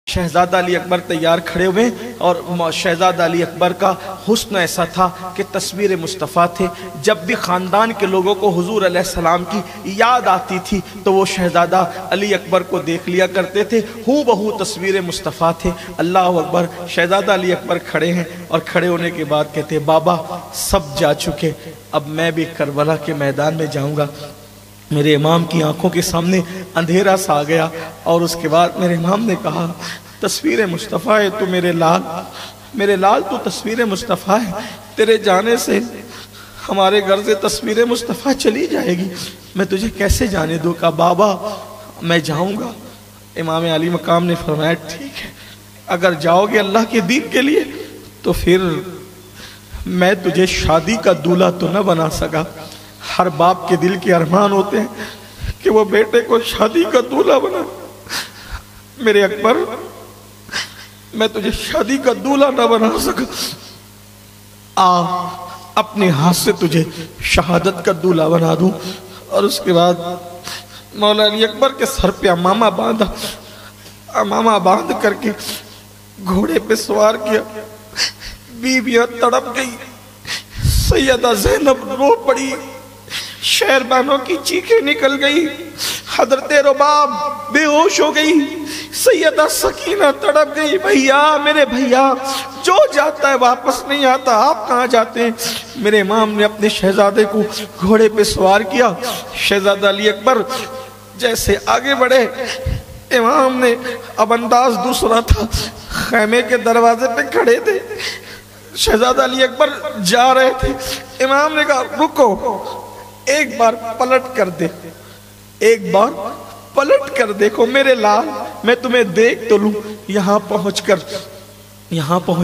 شہزادہ علی اکبر تیار کھڑے ہوئے اور شہزادہ علی اکبر کا حسن ایسا تھا کہ تصویر مصطفیٰ تھے. جب بھی خاندان کے لوگوں کو حضور علیہ السلام کی یاد آتی تھی تو وہ شہزادہ علی اکبر کو دیکھ لیا کرتے تھے. ہو بہو تصویر مصطفیٰ تھے. اللہ اکبر. شہزادہ علی اکبر کھڑے ہیں اور کھڑے ہونے کے بعد کہتے ہیں بابا سب جا چکے، اب میں بھی کربلا کے میدان میں جاؤں گا. میرے امام کی آنکھوں کے سامنے اندھیرا سا آ گیا اور اس کے بعد میرے امام نے کہا تصویر مصطفیٰ ہے تو میرے لال تو تصویر مصطفیٰ ہے، تیرے جانے سے ہمارے گھر سے تصویر مصطفیٰ چلی جائے گی، میں تجھے کیسے جانے دوں؟ کہا بابا میں جاؤں گا. امام علی مقام نے فرمایا ٹھیک ہے، اگر جاؤ گے اللہ کے دین کے لیے تو پھر میں تجھے شادی کا دولہا تو نہ بنا سکا. ہر باپ کے دل کے ارمان ہوتے ہیں کہ وہ بیٹے کو شادی کا دولہا بنا. میرے اکبر میں تجھے شادی کا دولہا نہ بنا سکا، اپنے ہاتھ سے تجھے شہادت کا دولہا بنا دوں. اور اس کے بعد مولا علی اکبر کے سر پہ امامہ باندھ کر کے گھوڑے پہ سوار کیا. بیویاں تڑپ گئی، سیدہ زینب رو پڑی، شہربانوں کی چیخیں نکل گئی، حضرت رباب بے ہوش ہو گئی، سیدہ سکینہ تڑپ گئی. بھیا میرے بھیا جو جاتا ہے واپس نہیں آتا، آپ کہاں جاتے ہیں؟ میرے امام نے اپنے شہزادے کو گھوڑے پہ سوار کیا. شہزادہ علی اکبر جیسے آگے بڑھے، امام نے اب انداز دوسرا تھا، خیمے کے دروازے پہ کھڑے تھے، شہزادہ علی اکبر جا رہے تھے. امام نے کہا رکو، ایک بار پلٹ کر دے، ایک بار پلٹ کر دیکھو میرے لال، میں تمہیں دیکھ تو لوں. یہاں پہنچ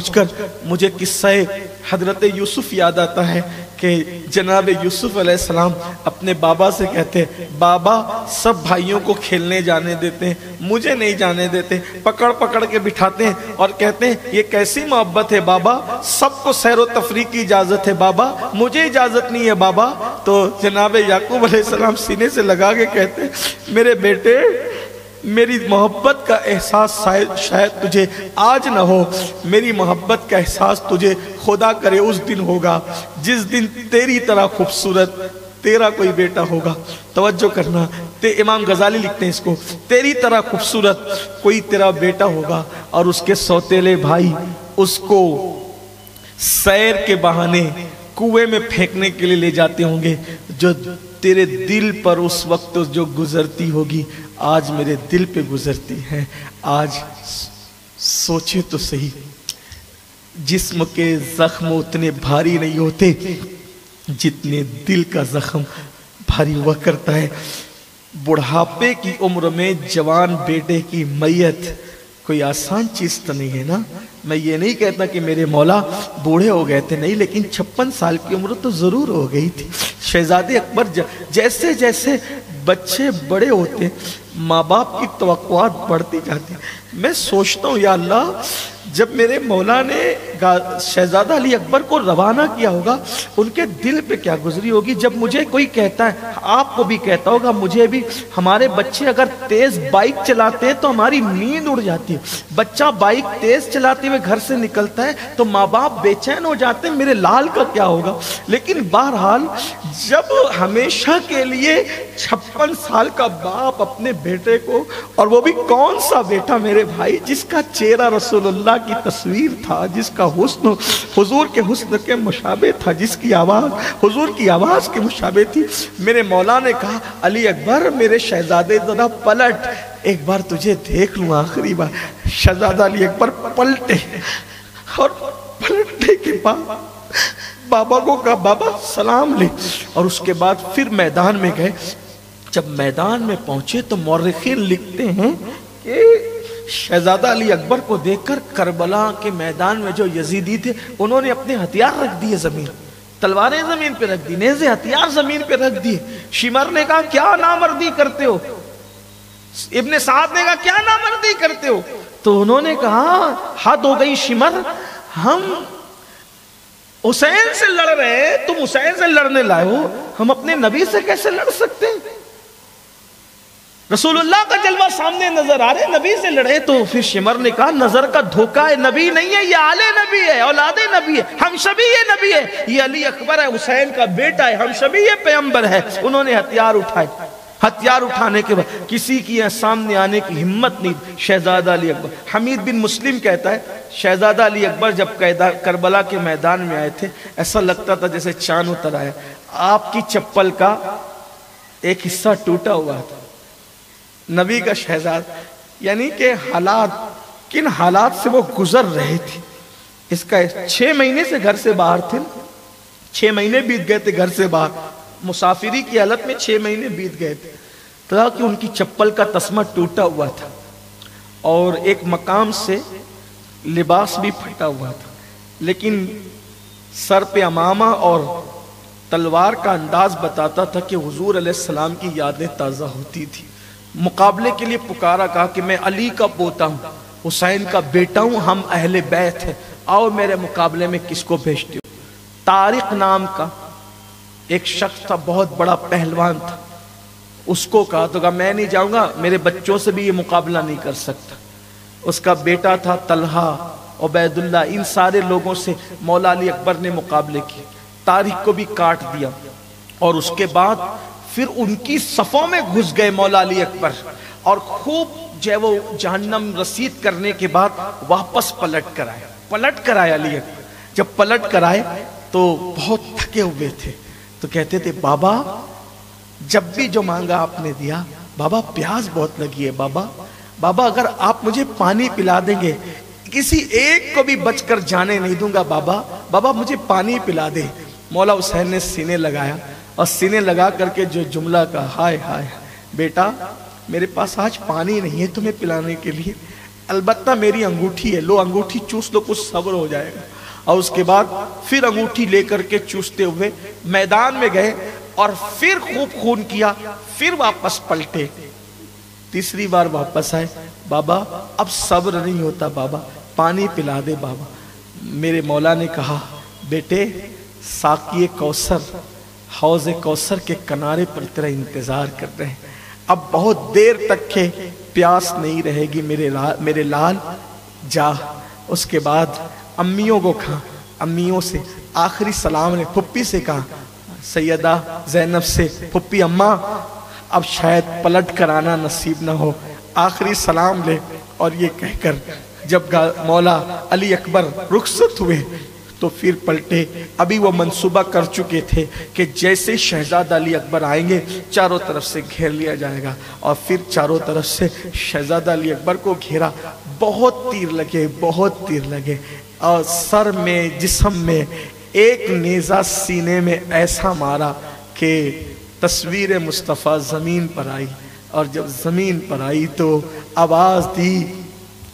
کر مجھے قصہ حضرت یوسف یاد آتا ہے کہ جناب یوسف علیہ السلام اپنے بابا سے کہتے ہیں بابا سب بھائیوں کو کھیلنے جانے دیتے ہیں، مجھے نہیں جانے دیتے. پکڑ کے بٹھاتے ہیں اور کہتے ہیں یہ کیسی محبت ہے بابا، سب کو سیر و تفریح کی اجازت ہے بابا، مجھے اجازت نہیں ہے بابا. تو جناب یعقوب علیہ السلام سینے سے لگا کے کہتے ہیں میرے بیٹے میری محبت کا احساس شاید تجھے آج نہ ہو، میری محبت کا احساس تجھے خدا کرے اس دن ہوگا جس دن تیری طرح خوبصورت تیرا کوئی بیٹا ہوگا. توجہ کرنا، امام غزالی لکھتے ہیں اس کو، تیری طرح خوبصورت کوئی تیرا بیٹا ہوگا اور اس کے سوتیلے بھائی اس کو سیر کے بہانے کنویں میں پھینکنے کے لیے لے جاتے ہوں گے. جو تیرے دل پر اس وقت جو گزرتی ہوگی آج میرے دل پہ گزرتی ہے. آج سوچے تو صحیح، جسم کے زخم اتنے بھاری نہیں ہوتے جتنے دل کا زخم بھاری ہوا کرتا ہے. بڑھاپے کی عمر میں جوان بیٹے کی میت کوئی آسان چیز تو نہیں ہے نا. میں یہ نہیں کہتا کہ میرے مولا بوڑھے ہو گئے تھے، نہیں، لیکن 56 سال کی عمر تو ضرور ہو گئی تھی. شہزادے اکبر جیسے جیسے بچے بڑے ہوتے ماں باپ کی توقعات بڑھتی جاتی. میں سوچتا ہوں یا اللہ جب میرے مولا نے شہزادہ علی اکبر کو روانہ کیا ہوگا ان کے دل پہ کیا گزری ہوگی. جب مجھے کوئی کہتا ہے، آپ کو بھی کہتا ہوگا، مجھے بھی، ہمارے بچے اگر تیز بائک چلاتے ہیں تو ہماری نیند اڑ جاتی ہے. بچہ بائک تیز چلاتے ہوئے گھر سے نکلتا ہے تو ماں باپ بے چین ہو جاتے ہیں میرے لال کا کیا ہوگا. لیکن بہرحال جب ہمیشہ کے لیے 56 سال کا باپ اپنے بیٹے کو، اور وہ بھی کون سا بیٹا میرے بھائی جس کا چہرہ رسول اللہ کی تصویر تھا، جس کا حسن حضور کے حسن کے مشابہ تھا، جس کی آواز حضور کی آواز کے مشابہ تھی. میرے مولا نے کہا علی اکبر میرے شہزادے ذرا پلٹ، ایک بار تجھے دیکھ لوں آخری بار. شہزادہ علی اکبر پلٹے اور پلٹنے کے بعد بابا کو کہا بابا سلام لے، اور اس کے بعد پھر میدان میں گئے. جب میدان میں پہنچے تو مورخین لکھتے ہیں کہ شہزادہ علی اکبر کو دیکھ کر کربلا کے میدان میں جو یزیدی تھے انہوں نے اپنے ہتھیار رکھ دیے زمین، تلواریں زمین پہ رکھ دی، نیزے ہتھیار زمین پہ رکھ دیے. شمر نے کہا کیا نامردی کرتے ہو؟ ابن سعد نے کہا کیا نامردی کرتے ہو؟ تو انہوں نے کہا حد ہو گئی شمر، ہم حسین سے لڑ رہے ہیں، تم حسین سے لڑنے لائے ہو، ہم اپنے نبی سے کیسے لڑ سکتے ہیں؟ رسول اللہ کا جلوہ سامنے نظر آ رہے، نبی سے لڑے تو پھر شمر نے کہا نظر کا دھوکہ ہے، نبی نہیں ہے، یہ آل نبی ہے، اولاد نبی ہے، ہم شبی یہ نبی ہے، یہ علی اکبر ہے، حسین کا بیٹا ہے، ہم شبی یہ پیغمبر ہے۔ انہوں نے ہتھیار اٹھائے، ہتھیار اٹھانے کے بعد کسی کی سامنے آنے کی ہمت نہیں۔ شہزادہ علی اکبر، حمید بن مسلم کہتا ہے شہزادہ علی اکبر جب کربلا کے میدان میں آئے تھے ایسا لگتا تھا جیسے چاند اتر آیا، آپ کی چپل کا ایک حصہ ٹوٹا ہوا تھا۔ نبی کا شہزاد، یعنی کہ حالات، کن حالات سے وہ گزر رہے تھے۔ اس کا 6 مہینے سے گھر سے باہر تھے، 6 مہینے بیت گئے تھے گھر سے باہر، مسافری کی حالت میں 6 مہینے بیت گئے تھے، تو کہ ان کی چپل کا تسمہ ٹوٹا ہوا تھا اور ایک مقام سے لباس بھی پھٹا ہوا تھا، لیکن سر پہ امامہ اور تلوار کا انداز بتاتا تھا کہ حضور علیہ السلام کی یادیں تازہ ہوتی تھی۔ مقابلے کے لیے پکارا، کہا کہ میں علی کا پوتا ہوں، حسین کا بیٹا ہوں، ہم اہل بیت ہیں، آؤ میرے مقابلے میں کس کو بھیجتے ہو۔ طارق نام کا ایک شخص تھا، بہت بڑا پہلوان تھا، اس کو کہا تو کہا میں نہیں جاؤں گا، میرے بچوں سے بھی یہ مقابلہ نہیں کر سکتا۔ اس کا بیٹا تھا طلحہ، عبید اللہ، ان سارے لوگوں سے مولا علی اکبر نے مقابلے کیے، طارق کو بھی کاٹ دیا، اور اس کے بعد پھر ان کی صفوں میں گھس گئے مولا علی اکبر، اور خوب جو ہے وہ جہنم رسید کرنے کے بعد واپس پلٹ کر آئے علی اکبر۔ جب پلٹ کر آئے تو بہت تھکے ہوئے تھے، تو کہتے تھے بابا جب بھی جو مانگا آپ نے دیا، بابا پیاس بہت لگی ہے، بابا اگر آپ مجھے پانی پلا دیں گے، کسی ایک کو بھی بچ کر جانے نہیں دوں گا، بابا مجھے پانی پلا دے۔ مولا حسین نے سینے لگایا اور سینے لگا کر کے جو جملہ کہا، ہائے ہائے بیٹا میرے پاس آج پانی نہیں ہے تمہیں پلانے کے لیے، البتہ میری انگوٹھی ہے، لو انگوٹھی چوس لو، کچھ صبر ہو جائے گا۔ اور اس کے بعد پھر انگوٹھی لے کر کے چوستے ہوئے میدان میں گئے اور پھر خوب خون کیا، پھر واپس پلٹے، تیسری بار واپس آئے، بابا اب صبر نہیں ہوتا، بابا پانی پلا دے بابا۔ میرے مولا نے کہا بیٹے ساقی کوثر حوض کوثر کے کنارے پر تیرا انتظار کر رہے ہیں، اب بہت دیر تک کے پیاس نہیں رہے گی میرے لال، جا۔ اس کے بعد امیوں کو کہا، امیوں سے آخری سلام نے پھپھی سے کہا، سیدہ زینب سے، پھپھی اماں اب شاید پلٹ کر آنا نصیب نہ ہو، آخری سلام لے۔ اور یہ کہہ کر جب مولا علی اکبر رخصت ہوئے تو پھر پلٹے۔ ابھی وہ منصوبہ کر چکے تھے کہ جیسے شہزادہ علی اکبر آئیں گے چاروں طرف سے گھیر لیا جائے گا، اور پھر چاروں طرف سے شہزادہ علی اکبر کو گھیرا، بہت تیر لگے اور سر میں جسم میں ایک نیزہ سینے میں ایسا مارا کہ تصویر مصطفیٰ زمین پر آئی، اور جب زمین پر آئی تو آواز دی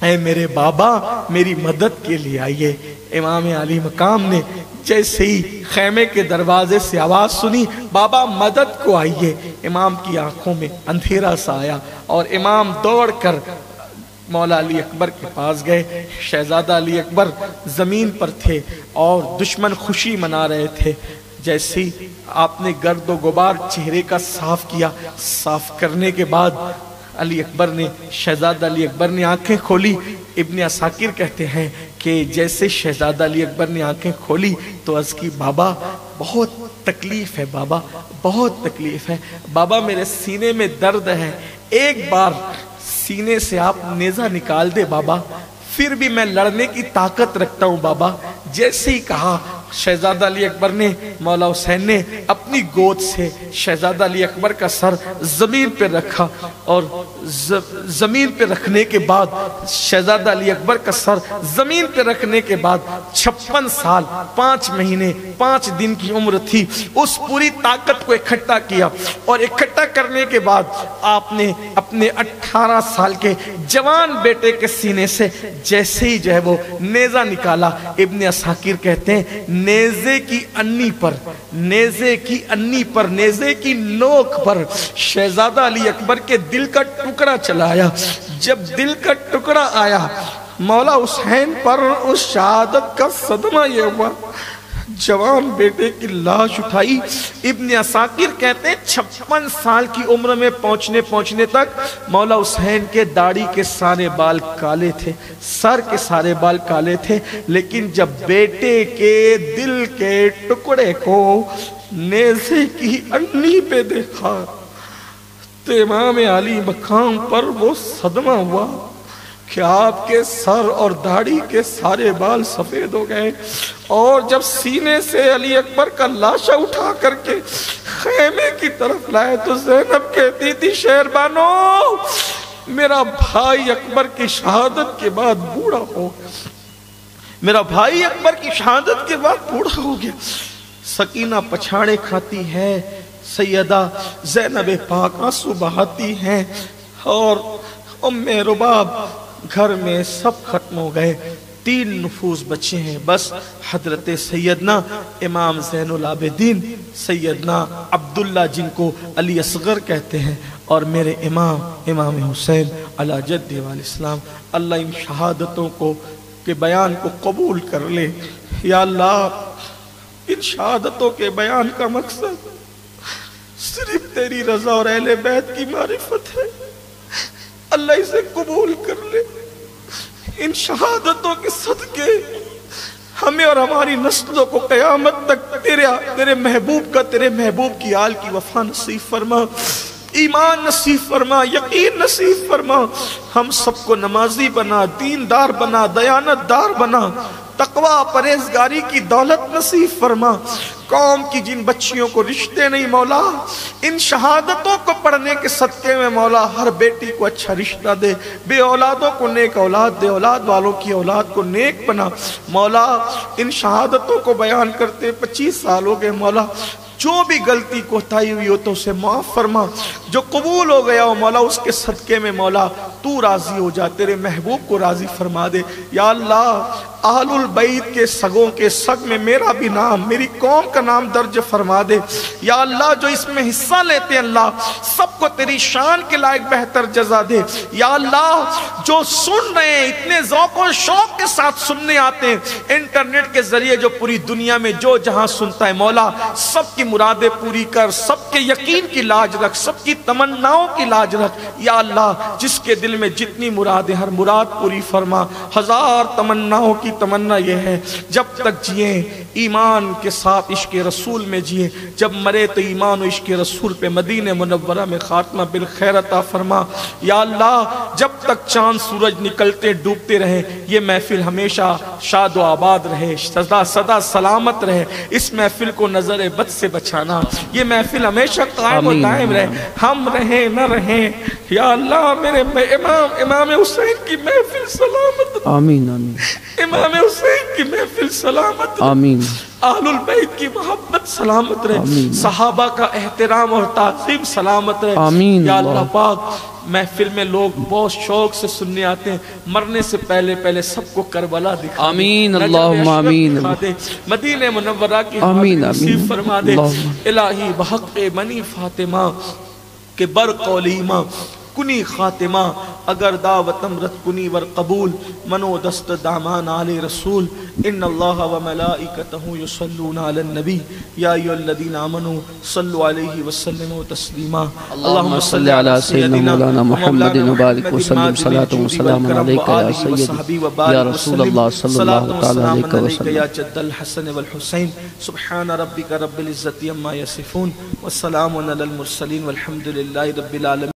اے میرے بابا میری مدد کے لیے آئیے۔ امام علی مقام نے جیسے ہی خیمے کے دروازے سے آواز سنی بابا مدد کو آئیے، امام کی آنکھوں میں اندھیرا سا آیا اور امام دوڑ کر مولا علی اکبر کے پاس گئے۔ شہزادہ علی اکبر زمین پر تھے اور دشمن خوشی منا رہے تھے۔ جیسے آپ نے گرد و غبار چہرے کا صاف کیا، صاف کرنے کے بعد علی اکبر نے، شہزادہ علی اکبر نے آنکھیں کھولی۔ ابن عساکر کہتے ہیں کہ جیسے شہزادہ علی اکبر نے آنکھیں کھولی تو عرض کی بابا بہت تکلیف ہے، بابا بہت تکلیف ہے، بابا میرے سینے میں درد ہے، ایک بار سینے سے آپ نیزہ نکال دے بابا، پھر بھی میں لڑنے کی طاقت رکھتا ہوں بابا۔ جیسے ہی کہا شہزادہ علی اکبر نے، مولا حسین نے اپنی گود سے شہزادہ علی اکبر کا سر زمین پہ رکھا، اور زمین پہ رکھنے کے بعد شہزادہ علی اکبر کا سر زمین پہ رکھنے کے بعد 56 سال 5 مہینے 5 دن کی عمر تھی، اس پوری طاقت کو اکٹھا کیا، اور اکٹھا کرنے کے بعد آپ نے اپنے 18 سال کے جوان بیٹے کے سینے سے جیسے ہی جو ہے وہ نیزہ نکالا، ابن عساکر کہتے ہیں نیزے کی انی پر، نیزے کی نوک پر شہزادہ علی اکبر کے دل کا ٹکڑا چلا آیا۔ جب دل کا ٹکڑا آیا مولا حسین پر اس شہادت کا صدمہ یہ ہوا، جوان بیٹے کی لاش اٹھائی۔ ابن عساکر کہتے ہیں 56 سال کی عمر میں پہنچنے تک مولا حسین کے داڑھی کے سارے بال کالے تھے، سر کے سارے بال کالے تھے، لیکن جب بیٹے کے دل کے ٹکڑے کو نیزے کی انگلی پہ دیکھا تو امام علی مقام پر وہ صدمہ ہوا کہ آپ کے سر اور داڑھی کے سارے بال سفید ہو گئے، اور جب سینے سے علی اکبر کا لاشا اٹھا کر کے خیمے کی طرف لائے تو زینب کہتی تھی شہربانو میرا بھائی اکبر کی شہادت کے بعد بوڑھا ہو گیا، میرا بھائی اکبر کی شہادت کے بعد بوڑھا ہو گیا۔ سکینہ پچھاڑے کھاتی ہے، سیدہ زینب پاک آنسو بہاتی ہیں، اور ام رباب گھر میں سب ختم ہو گئے، 3 نفوس بچے ہیں بس، حضرت سیدنا امام زین العابدین، سیدنا عبداللہ جن کو علی اصغر کہتے ہیں، اور میرے امام حسین علی جد والاسلام۔ اللہ ان شہادتوں کو کے بیان کو قبول کر لے یا اللہ۔ ان شہادتوں کے بیان کا مقصد صرف تیری رضا اور اہل بیت کی معرفت ہے، اللہ اسے قبول کر لے۔ ان شہادتوں کے صدقے ہمیں اور ہماری نسلوں کو قیامت تک تیرے محبوب کا، تیرے محبوب کی آل کی وفا نصیب فرما، ایمان نصیب فرما، یقین نصیب فرما، ہم سب کو نمازی بنا، دیندار بنا، دیانت دار بنا، تقوی پرہیزگاری کی دولت نصیب فرما۔ قوم کی جن بچیوں کو رشتے نہیں مولا، ان شہادتوں کو پڑھنے کے صدقے میں مولا ہر بیٹی کو اچھا رشتہ دے، بے اولادوں کو نیک اولاد دے، اولاد والوں کی اولاد کو نیک بنا مولا۔ ان شہادتوں کو بیان کرتے 25 سال ہو گئے مولا، جو بھی غلطی کوتاہی ہوئی ہو تو اسے معاف فرما، جو قبول ہو گیا ہو مولا اس کے صدقے میں مولا تو راضی ہو جا، تیرے محبوب کو راضی فرما دے یا اللہ۔ اہل البیت کے سگوں کے سگ میں میرا بھی نام، میری قوم کا نام درج فرما دے یا اللہ۔ جو اس میں حصہ لیتے ہیں اللہ سب کو تیری شان کے لائق بہتر جزا دے یا اللہ۔ جو سن رہے ہیں اتنے ذوق و شوق کے ساتھ سننے آتے ہیں انٹرنیٹ کے ذریعے، جو پوری دنیا میں جو جہاں سنتا ہے مولا سب کی مرادیں پوری کر، سب کے یقین کی لاج رکھ، سب کی تمناؤں کی لاج رکھ یا اللہ۔ جس کے دل میں جتنی مرادیں ہر مراد پوری فرما۔ 1000 تمناؤں کی تمنا یہ ہے جب تک جئیں ایمان کے ساتھ عشق رسول میں جئیں، جب مرے تو ایمان و عشق رسول پہ مدینہ منورہ میں خاتمہ بالخیر عطا فرما یا اللہ۔ جب تک چاند سورج نکلتے ڈوبتے رہے یہ محفل ہمیشہ شاد و آباد رہے، سدا سلامت رہے۔ اس محفل کو نظر بد سے بچانا، یہ محفل ہمیشہ قائم و دائم رہے، ہم رہیں نہ رہیں یا اللہ۔ میرے امام حسین کی محفل سلامت، آمین آمین۔ امام حسین کی محفل سلامت، آمین۔ اہل البیت کی محبت سلامت رہے، آمین۔ صحابہ کا احترام اور تعظیم سلامت رہے آمین۔ یا اللہ پاک۔ محفل میں لوگ بہت شوق سے سننے آتے ہیں، مرنے سے پہلے سب کو کربلا دکھا دے، آمین اللہم آمین، مدینہ منورہ کی آمین نصیب فرما دے الہی۔ بحق بنی فاطمہ کے برق و لیمہ کنی خاتمہ، اگر دعوتم رت کنی ور قبول، منو دست دامان آل رسول۔ ان اللہ و ملائکتہ یصلون علی النبی یا ایھا الذین آمنوا صلوا علیہ وسلم تسلیما۔ اللہم صلی علی سیدنا مولانا محمد وبارک وسلم، صلاۃ و سلام علیک یا سیدی یا رسول اللہ صلی اللہ تعالی علیہ وسلم یا جد الحسن والحسین۔ سبحان ربک رب العزت عما یصفون والسلام علی المرسلین والحمد للہ رب العالمین۔